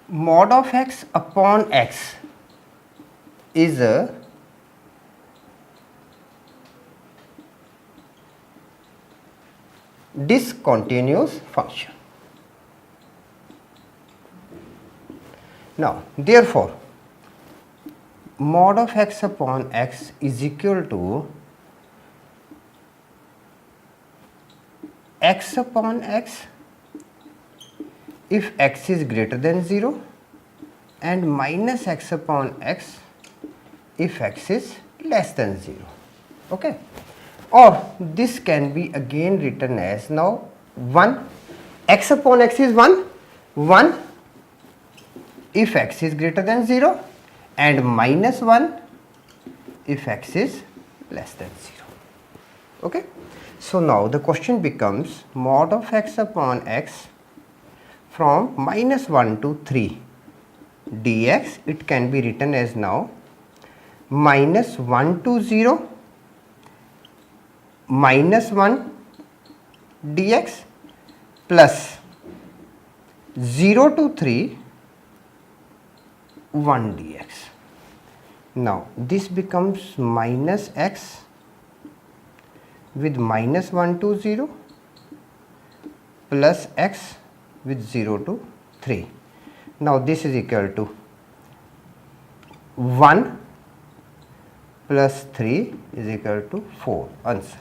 mod of x upon x is a discontinuous function. Now, therefore, mod of x upon x is equal to x upon x if x is greater than 0 and minus x upon x if x is less than 0. Okay. Or this can be again written as now 1, x upon x is 1 if x is greater than 0 and minus 1 if x is less than 0. Okay. So now the question becomes mod of x upon x from minus 1 to 3 dx, it can be written as now minus 1 to 0 minus 1 dx plus 0 to 3 1 dx. Now this becomes minus x with minus 1 to 0 plus x with 0 to 3. Now this is equal to 1 plus 3 is equal to 4. Answer.